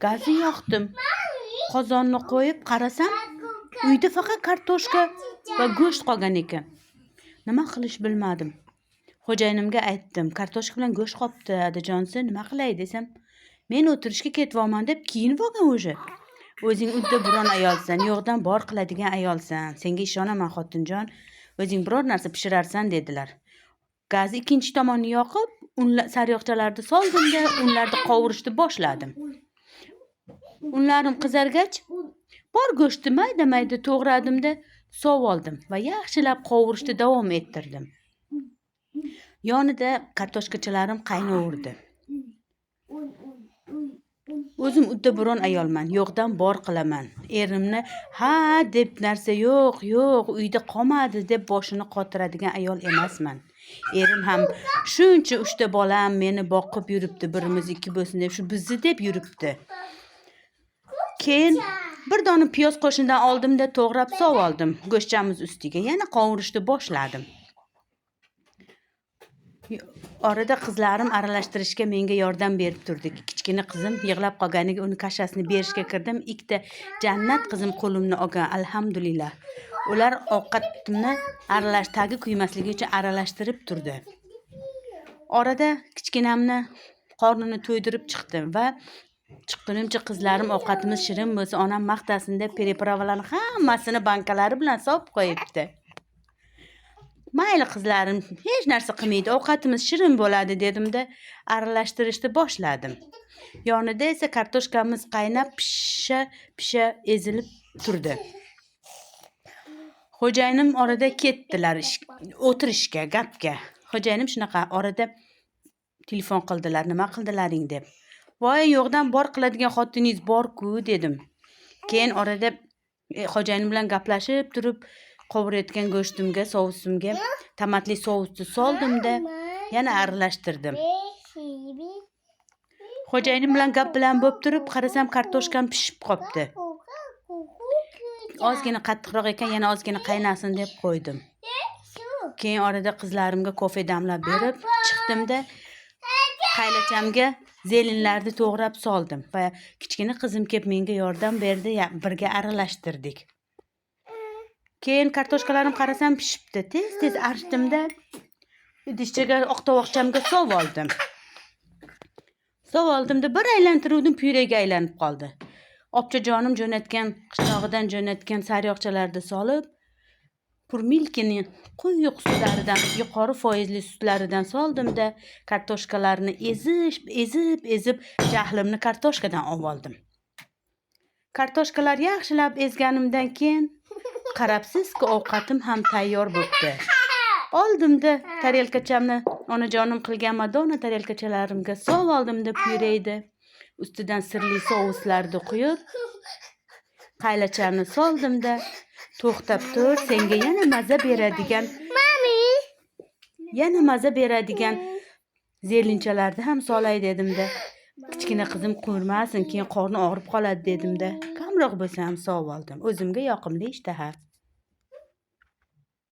Gazni yoqdim. Qozonni qo'yib qarasam, uyda faqat kartoshka va go'sht qolgan ekan. Nima qilish bilmadim. Xo'jayinimga aytdim, kartoshka bilan go'sht qolibdi, adajonsi, nima qilay desam, men o'tirishga ketyapman deb kiyinib olgan o'zi. O'zing udda biron ayolsan, yo'qdan bor qiladigan ayolsan. Senga ishonaman xotinjon. O'zing biror narsa pishirarsan dedilar. Gazni ikkinchi tomonni yoqib, sariyog'chalarni soldim-da, unlarni qovurishni boshladim. Unlarim qizargach, bor go'shtni mayda-mayda to'g'radim-da, sov oldim va yaxshilab qovurishni davom ettirdim. Yonida kartoshkachalarim qaynaverdi. O'zim udda biron ayolman, yo'qdan bor qilaman. Erimni ha deb narsa yo'q, uyda qolmadi deb boshini qotiradigan ayol emasman. Erim ham shuncha 3 ta bolam meni boqib yuribdi, birimiz ikki bo'lsin deb shu bizni deb yuribdi. Keyin bir dona piyoz qo'shindan oldim-da, to'g'rab sov oldim. Go'shtchamiz ustiga yana qovurishni boshladim. Orada qizlarim aralashtirishga menga yordam berib turdi. Kichkina qizim yig'lab qolganiga uni kashasini berishga kirdim. Ikkita jannat qizim qo'limni olgan, alhamdulillah. Ular ovqatimni tagi kuymasligi uchun aralashtirib turdi. Orada kichkinamni qornini to'ydirib chiqdim va chiqqunimcha qizlarim ovqatimiz shirin bo'lsa, onam maqtasin deb peripravalarni hammasini bankalari bilan solib qo'yibdi. Mayli qizlarim, hech narsa qilmaydi, ovqatimiz shirin bo'ladi dedim-da, aralashtirishni boshladim. Yonida esa kartoshkamiz qaynab pisha ezilib turdi. Xo'jayinim orada ketdilar o'tirishga, gapga. Xo'jayinim shunaqa orada telefon qildilar, nima qildilaring deb. Voy, yo'qdan bor qiladigan xotiningiz bor-ku dedim. Keyin orada xo'jayinim bilan gaplashib turib, qovurayotgan go'shtimga, sovsimga tomatli sovusni soldim-da, yana aralashtirdim. Xo'jayinim bilan gap bilan bo'lib turib, qarasam kartoshkam pishib qopti. Ozgina qattiqroq ekan, yana ozgina qaynasin deb qo'ydim. Keyin orada qizlarimga kofe damlab berib, chiqdim-da, qaylachamga zelinlarni to'g'rab soldim va kichkina qizim kelib menga yordam berdi, birga aralashtirdik. Keyin kartoshkalarim qarasam pishibdi. Tez archdim-da, idishchaga oq tovoqchamga sov oldim. Sov oldimda bir aylantiruvdim, pyurega aylanib qoldi. Obchajonim jo'natgan, qishlog'idan jo'natgan sariyog'chalarni solib, purmilkini quyuq sutlaridan, yuqori foizli sutlaridan soldim-da, kartoshkalarni ezib, jahlimni kartoshkadan oldim. Kartoshkalar yaxshilab ezganimdan keyin qarabsizki, ovqatim ham tayyor bo'ldi. Oldim-da, tarelkachamni onajonim qilgan madona tarelkachalarimga sov oldimda pyureydi. Ustidan sirli souslarni quyib, qaylachamni soldim-da, to'xtab tur, senga yana maza beradigan zelinchalarni ham solay dedim-da. Kichkina qizim qo'rmasin, keyin qorni og'rib qoladi dedim-da. Kamroq bo'lsa ham sov oldim. O'zimga yoqimli ishtaha.